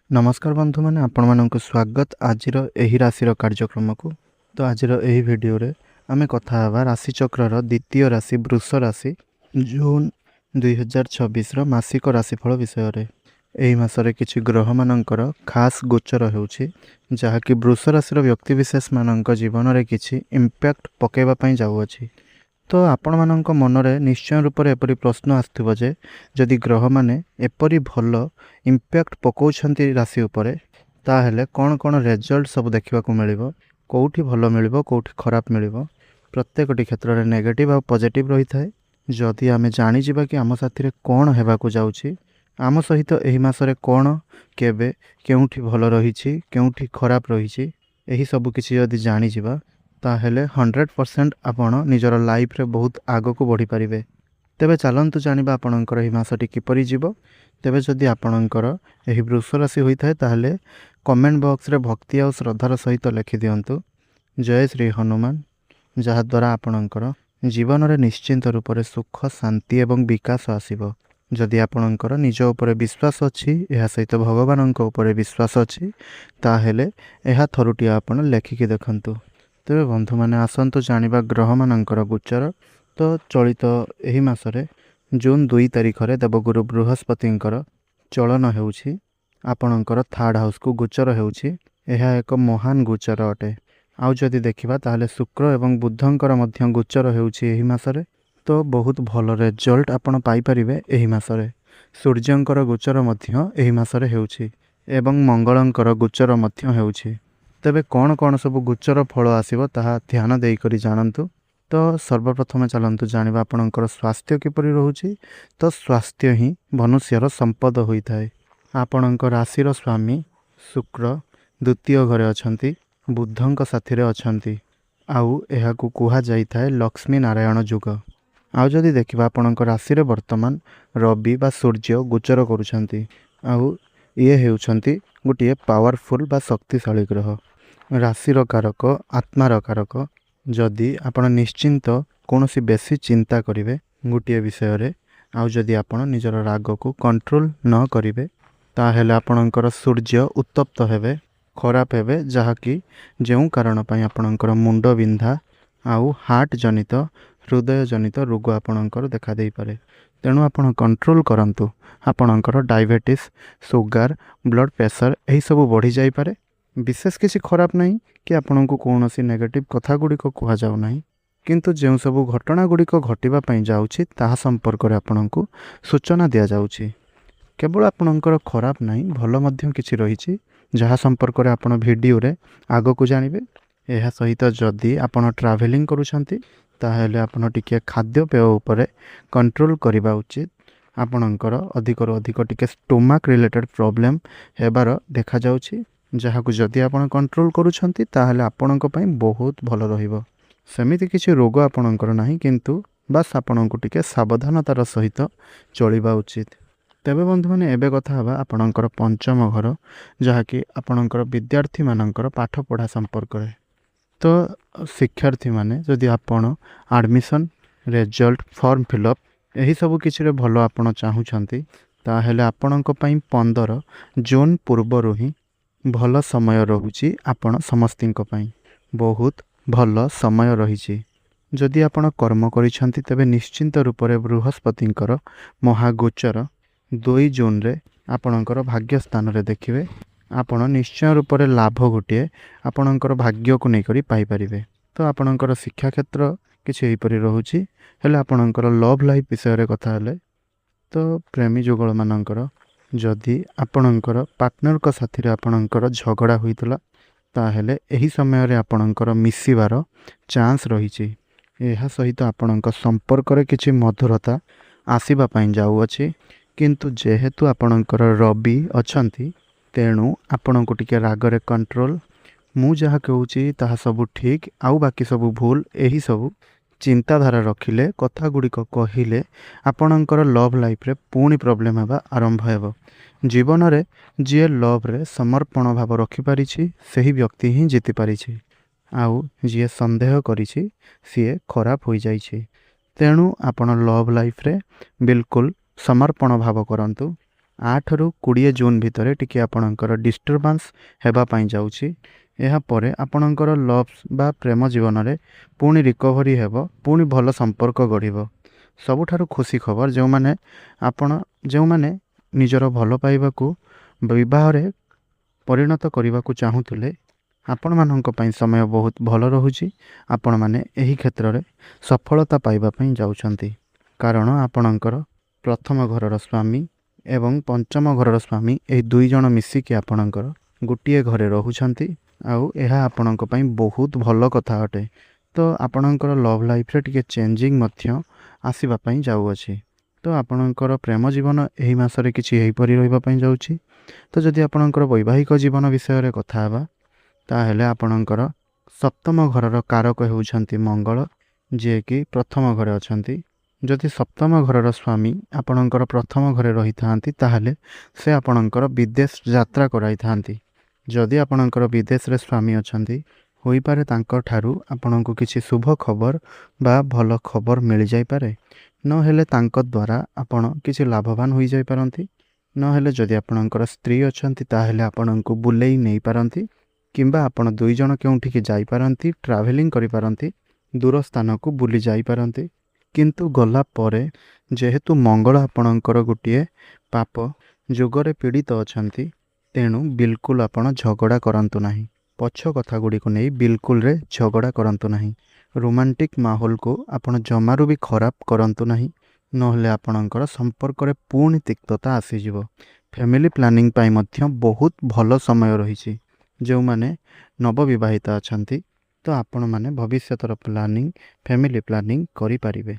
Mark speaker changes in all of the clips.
Speaker 1: नमस्कार बंधु मैंने आपण मानक स्वागत आज राशि कार्यक्रम को। तो आज वीडियो रे आमे कथा हवा राशि चक्र द्वितीय राशि वृष राशि जून 2026 मासिक राशिफल विषय रे। एही मासरे किछि ग्रह मानकर खास गोचर होउछि जहाँकि वृष राशि व्यक्ति विशेष मानक जीवन रे किछि इंपैक्ट पकेबा पई जाउछि। तो आपण मानक मनरे निश्चय रूप से एपरी प्रश्न आसथिबो जे जदि ग्रह माने एपरी भल इंपैक्ट पकाउछंती राशि उपरे ताहेले कोन कोन रिजल्ट सब देखिबा को मिलिबो, कोउठी भल मिलिबो कोउठी खराब मिलिबो। प्रत्येकटी क्षेत्र में नेगेटिव आ पॉजिटिव रही थाए। जदि आमे जानि जिबा कि आम साथी रे कोन हेबा को जाउछि, आम सहित एही मासरे कोन केबे केउठी भल रहिछि केउठी खराब रहिछि, एही सब किछि जदि जानि जिबा ताहेले 100% आपण निजर लाइफ रे बहुत आगो को बढ़ी पारिबे। तेबे चलंतु जानिबा आपणकर एही मासटी किपरि जीवो। तेबे जदि आपणकर एही वृष राशि होई थाए ताहेले कमेंट बॉक्स रे भक्ति और श्रद्धार सहित लिखि दियंतु जय श्री हनुमान, जहा द्वारा आपणकर जीवन रे निश्चिंत रूप से सुख शांति एवं विकास आसीबो। जदि आपणकर निज उपरे विश्वास अछि, एहा सहित भगवानक उपरे विश्वास अछि, ताहेले एहा थरुटी आपण लेखिकि देखंतु। तेरे बंधु मैंने आसतु जानिबा ग्रह मानकर गोचर। तो चलित एही मासरे जून 2 तारिख रे देवगुरु बृहस्पतिंकर चलन हेउछि आपणकर थर्ड हाउस को गोचर हेउछि। एहा एक महान गोचर अटे। आउ जदि देखिबा ताहले शुक्र एवं बुधंकर मध्य गोचर हेउछि एही मासरे। तो बहुत भल रिजल्ट आपण पाई परिबे एही मासरे। सूर्यंकर गोचर मध्य एही मासरे हेउछि एवं मंगलंकर गोचर मध्य हेउछि। तेबे कौन कौन सब गोचर फल आसीबो ताहा ध्यान देई करी जानंतु। तो सर्वप्रथम चलंतु जानिबा आपणकर स्वास्थ्य किपरि रहुछि। तो स्वास्थ्य ही मनुष्यर संपद होई थाए। आपणकर राशिर स्वामी शुक्र द्वितीय घरे अछंती, बुधंक साथी रे अछंती। आउ एहाकु कुहा जाई थाए लक्ष्मी नारायण युग। आउ जदि देखिबा आपणकर राशि रे वर्तमान रवि बा सूर्य गोचर करूछंती। आउ ये हेउछंती गोटे पावरफुल बा शक्तिशाली ग्रह। राशिर कारक आत्मार कारक। जदि आपण निश्चिंत कोनोसी बेसी चिंता करिवे गोटे विषय रे, आउ जदि आपण निजर राग को कंट्रोल न करिवे ताहेले आपणकर सूर्य उत्तप्त हेबे, खराब हेबे, जहाँकि जेउ कारण पई आपणकर मुंड बिंधा आउ हार्ट जनित हृदय जनित रोग आपणकर देखा देई पारे। तेणु आपण कंट्रोल करंतु। आपणकर डायबिटीज, सुगर, ब्लड प्रेशर एही सब बढ़ी जाई पारे। विशेष किसी खराब नहीं कि आपण को कौनसी नेगेटिव कथा गुड़िक कह जाऊ नहीं, किंतु जो सब घटना गुड़िक घटवा जाऊँगी ताहा संपर्क में आपण को सूचना दि जाऊँगी। केवल आपणकर खराब नहीं भल मध्यम किछि रहिछि जहाँ संपर्क में आपण वीडियो रे आग को जानिबे। एहा सहित जदि आपण ट्रैवलिंग करूछंती ताहेले आपण टिके खाद्य पेय उपरे कंट्रोल करबा उचित। आपणकर अधिकरु अधिक टिके स्टोमक रिलेटेड प्रॉब्लम हेबार देखा जाउछि, जहाँ को जदि आपण कंट्रोल करूछंती ताहेले आपणक पई बहुत भल रहिबो। सेमिति किछि रोग आपणकर नाही, किंतु बस आपणको टिके सावधानतार सहित चलिबा उचित। तेबे बंधु माने एबे कथा हबा आपणकर पंचम घर, जहाँ कि आपणकर विद्यार्थी मानकर पाठ पढ़ा संपर्क रे। तो शिक्षार्थी माने जदि आपण एडमिशन रिजल्ट फॉर्म फिलअप एही सब किछि रे भलो आपण चाहुछंती ताहेले आपणक पई 15 जून पूर्वरु ही भल समय रहुछि। आपण समस्तिंक पई बहुत भल समय रहिछि। जदि आपण कर्म करिछंती तेबे निश्चिंत रूप से बृहस्पतिंकर महागोचर 2 जून रे आपणकर भाग्य स्थान रे देखिबे। आपण निश्चय रूप से लाभ गोटे आपणकर भाग्य को नहीं करी पाई परिबे। तो आपणकर शिक्षा क्षेत्र किछि एहिपरि रहुछि। हेले आपणकर लव लाइफ विषय रे कथा हेले तो प्रेमी जुगल मानकर जदि आपणकर पार्टनर का साथी रे आपणकर झगड़ा होइतला ताहेले एही समय रे आपणकर मिसिबार चांस रहिछि। एहा सहित आपणकर संपर्क रे किछि मधुरता आसीबा पई जाउअछि, किंतु जेहेतु आपणकर रवि अछंती तेणु आपणको टिके राग रे कंट्रोल। मु जहा कहूछि ताहा सब ठीक आउ बाकी सब भूल। एही सब चिंताधारा रखिले कथा गुड़िक कहिले आपणकर लव लाइफ रे पुणी प्रोब्लेम हेबा आरंभ हेबो। जीवन रे जे लव रे समर्पण भाव रखि पारिछि सेही व्यक्ति ही जीति पारिछि। आउ जे संदेह करिछि सीए खराब होई जाइछि। तेणु आपण लव लाइफ रे बिल्कुल समर्पण भाव करंतु। 8 ରୁ 20 ଜୁନ୍ ଭିତରେ ଟିକେ ଆପଣଙ୍କର ଡିଷ୍ଟର୍ବାନ୍ସ ହେବା ପାଇଁ ଯାଉଛି। ଏହାପରେ ଆପଣଙ୍କର ଲଭ୍ ବା ପ୍ରେମ ଜୀବନରେ ପୁଣି ରିକଭରି ହେବ, ପୁଣି ଭଲ ସମ୍ପର୍କ ଗଢ଼ିବ। ସବୁଠାରୁ ଖୁସି ଖବର, ଯେଉଁମାନେ ନିଜର ଭଲ ପାଇବାକୁ ବିବାହରେ ପରିଣତ କରିବାକୁ ଚାହୁଁଥିଲେ, ଆପଣମାନଙ୍କ ପାଇଁ ସମୟ ବହୁତ ଭଲ ରହୁଛି। ଆପଣମାନେ ଏହି କ୍ଷେତ୍ରରେ ସଫଳତା ପାଇବା ପାଇଁ ଯାଉଛନ୍ତି, କାରଣ ଆପଣଙ୍କର ପ୍ରଥମ ଘରର ସ୍ୱାମୀ ଏବଂ ପଞ୍ଚମ ଘରର ସ୍ୱାମୀ ଏହି 2 ଜଣ ମିଶିକି ଆପଣଙ୍କର ଗୋଟିଏ ଘରେ ରହୁଛନ୍ତି। ଆଉ ଏହା ଆପଣଙ୍କ ପାଇଁ ବହୁତ ଭଲ କଥା ଅଟେ। ତ ଆପଣଙ୍କର ଲଭ୍ ଲାଇଫ୍ରେ ଟିକେ ଚେଞ୍ଜିଂ ମଧ୍ୟ ଆସିବା ପାଇଁ ଯାଉଅଛି। ତ ଆପଣଙ୍କର ପ୍ରେମ ଜୀବନ ଏହି ମାସରେ କିଛି ଏହିପରି ରହିବା ପାଇଁ ଯାଉଛି। ତ ଯଦି ଆପଣଙ୍କର ବୈବାହିକ ଜୀବନ ବିଷୟରେ କଥା ହେବା, ତାହେଲେ ଆପଣଙ୍କର ସପ୍ତମ ଘରର କାରକ ହେଉଛନ୍ତି ମଙ୍ଗଳ, ଯିଏକି ପ୍ରଥମ ଘରେ ଅଛନ୍ତି। ଯଦି ସପ୍ତମ ଘରର ସ୍ୱାମୀ ଆପଣଙ୍କର ପ୍ରଥମ ଘରେ ରହିଥାନ୍ତି, ତାହେଲେ ସେ ଆପଣଙ୍କର ବିଦେଶ ଯାତ୍ରା କରାଇଥାନ୍ତି। ଯଦି ଆପଣଙ୍କର ବିଦେଶରେ ସ୍ୱାମୀ ଅଛନ୍ତି, ହୋଇପାରେ ତାଙ୍କଠାରୁ ଆପଣଙ୍କୁ କିଛି ଶୁଭ ଖବର ବା ଭଲ ଖବର ମିଳିଯାଇପାରେ। ନହେଲେ ତାଙ୍କ ଦ୍ୱାରା ଆପଣ କିଛି ଲାଭବାନ ହୋଇଯାଇପାରନ୍ତି। ନହେଲେ ଯଦି ଆପଣଙ୍କର ସ୍ତ୍ରୀ ଅଛନ୍ତି, ତାହେଲେ ଆପଣଙ୍କୁ ବୁଲେଇ ନେଇପାରନ୍ତି, କିମ୍ବା ଆପଣ 2 ଜଣ କେଉଁଠିକି ଯାଇପାରନ୍ତି, ଟ୍ରାଭେଲିଂ କରିପାରନ୍ତି, ଦୂର ସ୍ଥାନକୁ ବୁଲି ଯାଇପାରନ୍ତି। କିନ୍ତୁ ଗଲା ପରେ ଯେହେତୁ ମଙ୍ଗଳ ଆପଣଙ୍କର ଗୋଟିଏ ପାପ ଯୋଗରେ ପୀଡ଼ିତ ଅଛନ୍ତି, ତେଣୁ ବିଲକୁଲ ଆପଣ ଝଗଡ଼ା କରନ୍ତୁ ନାହିଁ। ପଛ କଥା ଗୁଡ଼ିକୁ ନେଇ ବିଲକୁଲରେ ଝଗଡ଼ା କରନ୍ତୁ ନାହିଁ। ରୋମାଣ୍ଟିକ୍ ମାହୋଲକୁ ଆପଣ ଜମାରୁ ବି ଖରାପ କରନ୍ତୁ ନାହିଁ, ନହେଲେ ଆପଣଙ୍କର ସମ୍ପର୍କରେ ପୁଣି ତିକ୍ତତା ଆସିଯିବ। ଫ୍ୟାମିଲି ପ୍ଲାନିଂ ପାଇଁ ମଧ୍ୟ ବହୁତ ଭଲ ସମୟ ରହିଛି। ଯେଉଁମାନେ ନବବିବାହିତ ଅଛନ୍ତି, ତ ଆପଣମାନେ ଭବିଷ୍ୟତର ଫ୍ୟାମିଲି ପ୍ଲାନିଂ କରିପାରିବେ।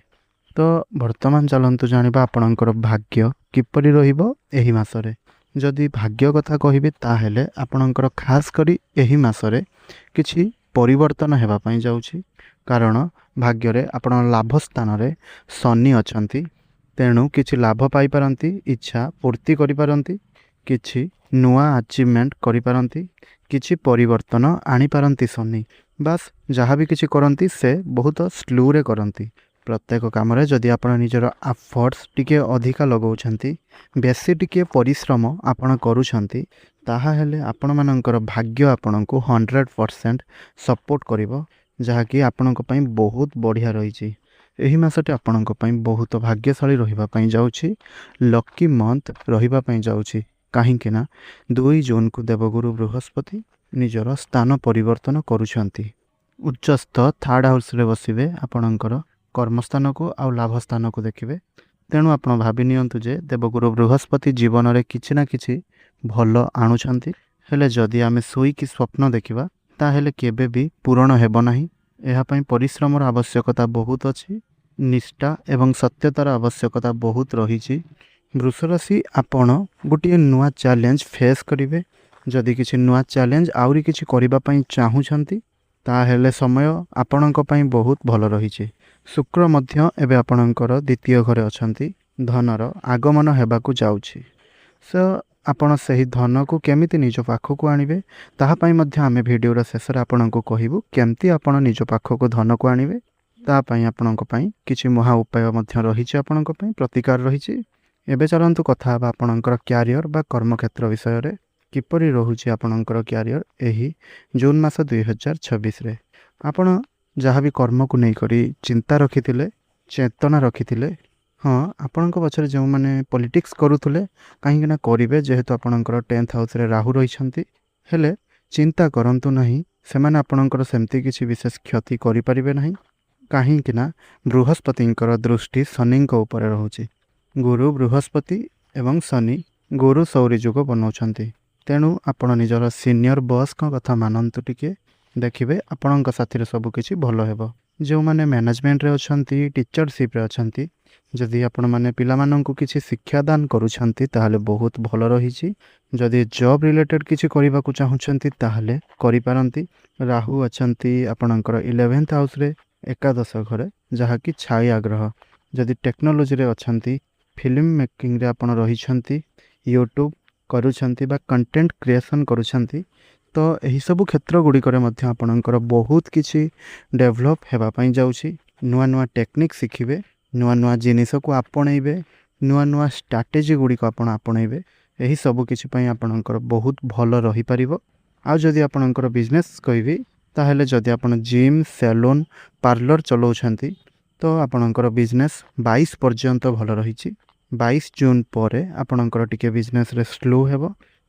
Speaker 1: ତ ବର୍ତ୍ତମାନ ଚାଲନ୍ତୁ ଜାଣିବା ଆପଣଙ୍କର ଭାଗ୍ୟ କିପରି ରହିବ ଏହି ମାସରେ। ଯଦି ଭାଗ୍ୟ କଥା କହିବି, ତାହେଲେ ଆପଣଙ୍କର ଖାସ୍ କରି ଏହି ମାସରେ କିଛି ପରିବର୍ତ୍ତନ ହେବା ପାଇଁ ଯାଉଛି। କାରଣ ଭାଗ୍ୟରେ ଆପଣ ଲାଭ ସ୍ଥାନରେ ଶନି ଅଛନ୍ତି, ତେଣୁ କିଛି ଲାଭ ପାଇପାରନ୍ତି, ଇଚ୍ଛା ପୂର୍ତ୍ତି କରିପାରନ୍ତି, କିଛି ନୂଆ ଆଚିଭମେଣ୍ଟ କରିପାରନ୍ତି, କିଛି ପରିବର୍ତ୍ତନ ଆଣିପାରନ୍ତି ଶନି। ବାସ୍ ଯାହା ବି କିଛି କରନ୍ତି ସେ ବହୁତ ସ୍ଲୋରେ କରନ୍ତି। ପ୍ରତ୍ୟେକ କାମରେ ଯଦି ଆପଣ ନିଜର ଆଫର୍ଟସ୍ ଟିକେ ଅଧିକା ଲଗାଉଛନ୍ତି, ବେଶୀ ଟିକେ ପରିଶ୍ରମ ଆପଣ କରୁଛନ୍ତି, ତାହେଲେ ଆପଣମାନଙ୍କର ଭାଗ୍ୟ ଆପଣଙ୍କୁ 100% ସପୋର୍ଟ କରିବ, ଯାହାକି ଆପଣଙ୍କ ପାଇଁ ବହୁତ ବଢ଼ିଆ ରହିଛି। ଏହି ମାସଟି ଆପଣଙ୍କ ପାଇଁ ବହୁତ ଭାଗ୍ୟଶାଳୀ ରହିବା ପାଇଁ ଯାଉଛି। ଲକି ମନ୍ଥ ରହିବା ପାଇଁ ଯାଉଛି, କାହିଁକି ନା 2 ଜୁନ୍କୁ ଦେବଗୁରୁ ବୃହସ୍ପତି ନିଜର ସ୍ଥାନ ପରିବର୍ତ୍ତନ କରୁଛନ୍ତି। ଉଚ୍ଚସ୍ଥ 3rd ହାଉସ୍ରେ ବସିବେ, ଆପଣଙ୍କର କର୍ମସ୍ଥାନକୁ ଆଉ ଲାଭ ସ୍ଥାନକୁ ଦେଖିବେ। ତେଣୁ ଆପଣ ଭାବି ନିଅନ୍ତୁ ଯେ ଦେବଗୁରୁ ବୃହସ୍ପତି ଜୀବନରେ କିଛି ନା କିଛି ଭଲ ଆଣୁଛନ୍ତି। ହେଲେ ଯଦି ଆମେ ଶୋଇକି ସ୍ୱପ୍ନ ଦେଖିବା, ତାହେଲେ କେବେ ବି ପୂରଣ ହେବ ନାହିଁ। ଏହା ପାଇଁ ପରିଶ୍ରମର ଆବଶ୍ୟକତା ବହୁତ ଅଛି, ନିଷ୍ଠା ଏବଂ ସତ୍ୟତାର ଆବଶ୍ୟକତା ବହୁତ ରହିଛି। ବୃଷ ରାଶି, ଆପଣ ଗୋଟିଏ ନୂଆ ଚ୍ୟାଲେଞ୍ଜ ଫେସ୍ କରିବେ। ଯଦି କିଛି ନୂଆ ଚ୍ୟାଲେଞ୍ଜ ଆହୁରି କିଛି କରିବା ପାଇଁ ଚାହୁଁଛନ୍ତି, ତାହେଲେ ସମୟ ଆପଣଙ୍କ ପାଇଁ ବହୁତ ଭଲ ରହିଛି। ଶୁକ୍ର ମଧ୍ୟ ଏବେ ଆପଣଙ୍କର 2ୟ ଘରେ ଅଛନ୍ତି। ଧନର ଆଗମନ ହେବାକୁ ଯାଉଛି। ଆପଣ ସେହି ଧନକୁ କେମିତି ନିଜ ପାଖକୁ ଆଣିବେ, ତାହା ପାଇଁ ମଧ୍ୟ ଆମେ ଭିଡ଼ିଓର ଶେଷରେ ଆପଣଙ୍କୁ କହିବୁ କେମିତି ଆପଣ ନିଜ ପାଖକୁ ଧନକୁ ଆଣିବେ। ତା ପାଇଁ ଆପଣଙ୍କ ପାଇଁ କିଛି ମହା ଉପାୟ ମଧ୍ୟ ରହିଛି, ଆପଣଙ୍କ ପାଇଁ ପ୍ରତିକାର ରହିଛି। ଏବେ ଚାଲନ୍ତୁ କଥା ହେବା ଆପଣଙ୍କର କ୍ୟାରିୟର ବା କର୍ମକ୍ଷେତ୍ର ବିଷୟରେ। କିପରି ରହୁଛି ଆପଣଙ୍କର କ୍ୟାରିୟର ଏହି ଜୁନ୍ ମାସ 2026ରେ। ଆପଣ ଯାହା ବି କର୍ମକୁ ନେଇକରି ଚିନ୍ତା ରଖିଥିଲେ, ଚେତନା ରଖିଥିଲେ, ଆପଣଙ୍କ ପଛରେ ଯେଉଁମାନେ ପଲିଟିକ୍ସ କରୁଥିଲେ, କାହିଁକିନା କରିବେ, ଯେହେତୁ ଆପଣଙ୍କର 10th ହାଉସ୍ରେ ରାହୁ ରହିଛନ୍ତି। ହେଲେ ଚିନ୍ତା କରନ୍ତୁ ନାହିଁ, ସେମାନେ ଆପଣଙ୍କର ସେମିତି କିଛି ବିଶେଷ କ୍ଷତି କରିପାରିବେ ନାହିଁ, କାହିଁକି ନା ବୃହସ୍ପତିଙ୍କର ଦୃଷ୍ଟି ଶନିଙ୍କ ଉପରେ ରହୁଛି। ଗୁରୁ ବୃହସ୍ପତି ଏବଂ ଶନି ଗୁରୁ ସୌରୀ ଯୁଗ ବନାଉଛନ୍ତି। ତେଣୁ ଆପଣ ନିଜର ସିନିୟର ବସ୍ଙ୍କ କଥା ମାନନ୍ତୁ ଟିକେ, ଦେଖିବେ ଆପଣଙ୍କ ସାଥିରେ ସବୁକିଛି ଭଲ ହେବ। ଯେଉଁମାନେ ମ୍ୟାନେଜମେଣ୍ଟରେ ଅଛନ୍ତି, ଟିଚରସିପ୍ରେ ଅଛନ୍ତି, ଯଦି ଆପଣମାନେ ପିଲାମାନଙ୍କୁ କିଛି ଶିକ୍ଷାଦାନ କରୁଛନ୍ତି, ତାହେଲେ ବହୁତ ଭଲ ରହିଛି। ଯଦି ଜବ୍ ରିଲେଟେଡ଼୍ କିଛି କରିବାକୁ ଚାହୁଁଛନ୍ତି, ତାହେଲେ କରିପାରନ୍ତି। ରାହୁ ଅଛନ୍ତି ଆପଣଙ୍କର 11th ହାଉସ୍ରେ, ଏକାଦଶ ଘରେ, ଯାହାକି ଛାୟା ଗ୍ରହ। ଯଦି ଟେକ୍ନୋଲୋଜିରେ ଅଛନ୍ତି, ଫିଲ୍ମ ମେକିଂରେ ଆପଣ ରହିଛନ୍ତି, ୟୁଟ୍ୟୁବ୍ କରୁଛନ୍ତି ବା କଣ୍ଟେଣ୍ଟ କ୍ରିଏସନ୍ କରୁଛନ୍ତି, ତ ଏହିସବୁ କ୍ଷେତ୍ର ଗୁଡ଼ିକରେ ମଧ୍ୟ ଆପଣଙ୍କର ବହୁତ କିଛି ଡେଭଲପ୍ ହେବା ପାଇଁ ଯାଉଛି। ନୂଆ ନୂଆ ଟେକ୍ନିକ୍ ଶିଖିବେ, ନୂଆ ନୂଆ ଜିନିଷକୁ ଆପଣେଇବେ, ନୂଆ ନୂଆ ଷ୍ଟ୍ରାଟେଜି ଗୁଡ଼ିକ ଆପଣ ଆପଣେଇବେ। ଏହି ସବୁ କିଛି ପାଇଁ ଆପଣଙ୍କର ବହୁତ ଭଲ ରହିପାରିବ। ଆଉ ଯଦି ଆପଣଙ୍କର ବିଜନେସ୍ କହିବି ତାହେଲେ ଯଦି ଆପଣ ଜିମ୍, ସେଲୁନ୍, ପାର୍ଲର ଚଲାଉଛନ୍ତି ତ ଆପଣଙ୍କର ବିଜନେସ୍ 22 ପର୍ଯ୍ୟନ୍ତ ଭଲ ରହିଛି। 22 ଜୁନ୍ ପରେ ଆପଣଙ୍କର ଟିକେ ବିଜନେସ୍ରେ ସ୍ଲୋ ହେବ।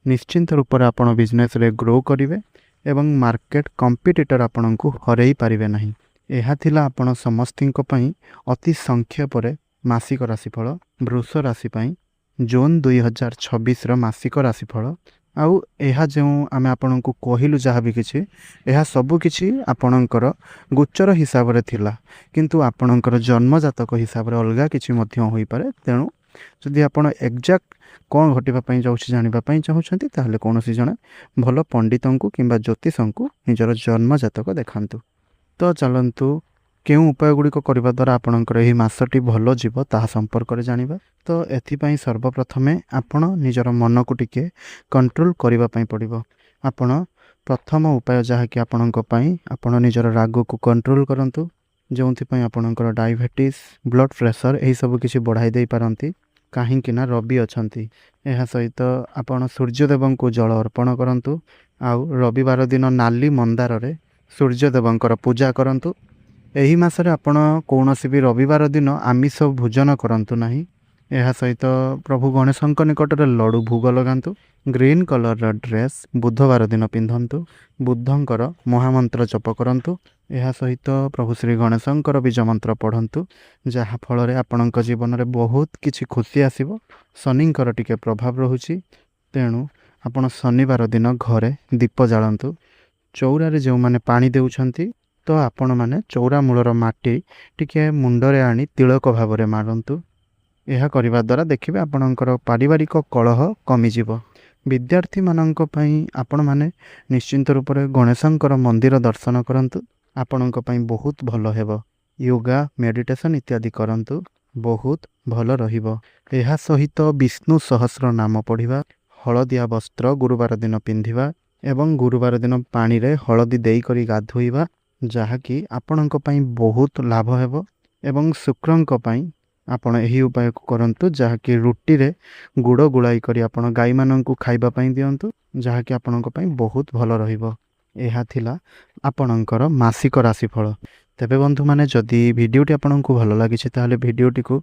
Speaker 1: ନିଶ୍ଚିନ୍ତ ରୂପରେ ଆପଣ ବିଜନେସ୍ରେ ଗ୍ରୋ କରିବେ ଏବଂ ମାର୍କେଟ କମ୍ପିଟିଟର ଆପଣଙ୍କୁ ହରେଇ ପାରିବେ ନାହିଁ। ଏହା ଥିଲା ଆପଣ ସମସ୍ତଙ୍କ ପାଇଁ ଅତି ସଂକ୍ଷେପରେ ମାସିକ ରାଶିଫଳ ବୃଷ ରାଶି ପାଇଁ ଜୁନ୍ 2026ର ମାସିକ ରାଶିଫଳ। ଆଉ ଏହା ଯେଉଁ ଆମେ ଆପଣଙ୍କୁ କହିଲୁ ଯାହା ବି କିଛି, ଏହା ସବୁକିଛି ଆପଣଙ୍କର ଗୋଚର ହିସାବରେ ଥିଲା, କିନ୍ତୁ ଆପଣଙ୍କର ଜନ୍ମଜାତକ ହିସାବରେ ଅଲଗା କିଛି ମଧ୍ୟ ହୋଇପାରେ। ତେଣୁ ଯଦି ଆପଣ ଏକ୍ଜାକ୍ଟ କ'ଣ ଘଟିବା ପାଇଁ ଯାଉଛି ଜାଣିବା ପାଇଁ ଚାହୁଁଛନ୍ତି ତାହେଲେ କୌଣସି ଜଣେ ଭଲ ପଣ୍ଡିତଙ୍କୁ କିମ୍ବା ଜ୍ୟୋତିଷଙ୍କୁ ନିଜର ଜନ୍ମଜାତକ ଦେଖାନ୍ତୁ। ତ ଚାଲନ୍ତୁ କେଉଁ ଉପାୟ ଗୁଡ଼ିକ କରିବା ଦ୍ୱାରା ଆପଣଙ୍କର ଏହି ମାସଟି ଭଲ ଯିବ ତାହା ସମ୍ପର୍କରେ ଜାଣିବା। ତ ଏଥିପାଇଁ ସର୍ବପ୍ରଥମେ ଆପଣ ନିଜର ମନକୁ ଟିକେ କଣ୍ଟ୍ରୋଲ୍ କରିବା ପାଇଁ ପଡ଼ିବ। ଆପଣ ପ୍ରଥମ ଉପାୟ ଯାହାକି ଆପଣଙ୍କ ପାଇଁ, ଆପଣ ନିଜର ରାଗକୁ କଣ୍ଟ୍ରୋଲ୍ କରନ୍ତୁ, ଯେଉଁଥିପାଇଁ ଆପଣଙ୍କର ଡାଇବେଟିସ୍, ବ୍ଲଡ଼ ପ୍ରେସର ଏହିସବୁ କିଛି ବଢ଼ାଇ ଦେଇପାରନ୍ତି, କାହିଁକି ନା ରବି ଅଛନ୍ତି। ଏହା ସହିତ ଆପଣ ସୂର୍ଯ୍ୟଦେବଙ୍କୁ ଜଳ ଅର୍ପଣ କରନ୍ତୁ। ଆଉ ରବିବାର ଦିନ ନାଲି ମନ୍ଦାରରେ ସୂର୍ଯ୍ୟଦେବଙ୍କର ପୂଜା କରନ୍ତୁ। ଏହି ମାସରେ ଆପଣ କୌଣସି ବି ରବିବାର ଦିନ ଆମିଷ ଭୋଜନ କରନ୍ତୁ ନାହିଁ। ଏହା ସହିତ ପ୍ରଭୁ ଗଣେଶଙ୍କ ନିକଟରେ ଲଡ଼ୁ ଭୋଗ ଲଗାନ୍ତୁ। ଗ୍ରୀନ୍ କଲର୍ର ଡ୍ରେସ୍ ବୁଧବାର ଦିନ ପିନ୍ଧନ୍ତୁ। ବୁଦ୍ଧଙ୍କର ମହାମନ୍ତ୍ର ଜପ କରନ୍ତୁ। ଏହା ସହିତ ପ୍ରଭୁ ଶ୍ରୀ ଗଣେଶଙ୍କର ବୀଜ ମନ୍ତ୍ର ପଢ଼ନ୍ତୁ, ଯାହାଫଳରେ ଆପଣଙ୍କ ଜୀବନରେ ବହୁତ କିଛି ଖୁସି ଆସିବ। ଶନିଙ୍କର ଟିକେ ପ୍ରଭାବ ରହୁଛି, ତେଣୁ ଆପଣ ଶନିବାର ଦିନ ଘରେ ଦୀପ ଜାଳନ୍ତୁ। ଚଉରାରେ ଯେଉଁମାନେ ପାଣି ଦେଉଛନ୍ତି ତ ଆପଣମାନେ ଚଉରା ମୂଳର ମାଟି ଟିକେ ମୁଣ୍ଡରେ ଆଣି ତିଳକ ଭାବରେ ମାରନ୍ତୁ। ଏହା କରିବା ଦ୍ୱାରା ଦେଖିବେ ଆପଣଙ୍କର ପାରିବାରିକ କଳହ କମିଯିବ। ବିଦ୍ୟାର୍ଥୀମାନଙ୍କ ପାଇଁ ଆପଣମାନେ ନିଶ୍ଚିନ୍ତ ରୂପରେ ଗଣେଶଙ୍କର ମନ୍ଦିର ଦର୍ଶନ କରନ୍ତୁ, ଆପଣଙ୍କ ପାଇଁ ବହୁତ ଭଲ ହେବ। ୟୋଗା, ମେଡ଼ିଟେସନ୍ ଇତ୍ୟାଦି କରନ୍ତୁ, ବହୁତ ଭଲ ରହିବ। ଏହା ସହିତ ବିଷ୍ଣୁ ସହସ୍ର ନାମ ପଢ଼ିବା, ହଳଦିଆ ବସ୍ତ୍ର ଗୁରୁବାର ଦିନ ପିନ୍ଧିବା ଏବଂ ଗୁରୁବାର ଦିନ ପାଣିରେ ହଳଦୀ ଦେଇକରି ଗାଧୋଇବା, ଯାହାକି ଆପଣଙ୍କ ପାଇଁ ବହୁତ ଲାଭ ହେବ। ଏବଂ ଶୁକ୍ରଙ୍କ ପାଇଁ ଆପଣ ଏହି ଉପାୟକୁ କରନ୍ତୁ, ଯାହାକି ରୁଟିରେ ଗୁଡ଼ ଗୋଳାଇ କରି ଆପଣ ଗାଈମାନଙ୍କୁ ଖାଇବା ପାଇଁ ଦିଅନ୍ତୁ, ଯାହାକି ଆପଣଙ୍କ ପାଇଁ ବହୁତ ଭଲ ରହିବ। ଏହା ଥିଲା ଆପଣଙ୍କର ମାସିକ ରାଶିଫଳ। ତେବେ ବନ୍ଧୁମାନେ, ଯଦି ଭିଡ଼ିଓଟି ଆପଣଙ୍କୁ ଭଲ ଲାଗିଛି ତାହେଲେ ଭିଡ଼ିଓଟିକୁ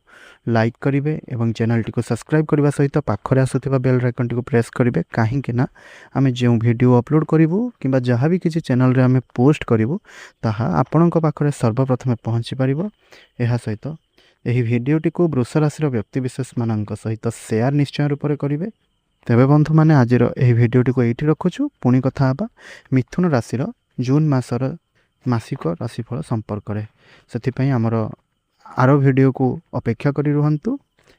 Speaker 1: ଲାଇକ୍ କରିବେ ଏବଂ ଚ୍ୟାନେଲଟିକୁ ସବସ୍କ୍ରାଇବ୍ କରିବା ସହିତ ପାଖରେ ଆସୁଥିବା ବେଲ୍ ଆଇକନ୍ଟିକୁ ପ୍ରେସ୍ କରିବେ, କାହିଁକି ନା ଆମେ ଯେଉଁ ଭିଡ଼ିଓ ଅପଲୋଡ଼ କରିବୁ କିମ୍ବା ଯାହା ବି କିଛି ଚ୍ୟାନେଲରେ ଆମେ ପୋଷ୍ଟ କରିବୁ ତାହା ଆପଣଙ୍କ ପାଖରେ ସର୍ବପ୍ରଥମେ ପହଞ୍ଚି ପାରିବ। ଏହା ସହିତ ଏହି ଭିଡ଼ିଓଟିକୁ ବୃଷ ରାଶିର ବ୍ୟକ୍ତିବିଶେଷମାନଙ୍କ ସହିତ ସେୟାର ନିଶ୍ଚୟ ରୂପରେ କରିବେ। ତେବେ ବନ୍ଧୁମାନେ, ଆଜିର ଏହି ଭିଡ଼ିଓଟିକୁ ଏଇଠି ରଖୁଛୁ। ପୁଣି କଥା ହେବା ମିଥୁନ ରାଶିର ଜୁନ୍ ମାସର ମାସିକ ରାଶିଫଳ ସମ୍ପର୍କରେ। ସେଥିପାଇଁ ଆମର ଆର ଭିଡ଼ିଓକୁ ଅପେକ୍ଷା କରି ରୁହନ୍ତୁ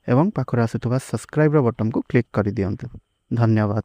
Speaker 1: ଏବଂ ପାଖରେ ଆସୁଥିବା ସବସ୍କ୍ରାଇବ୍ର ବଟନ୍କୁ କ୍ଲିକ୍ କରିଦିଅନ୍ତୁ। ଧନ୍ୟବାଦ।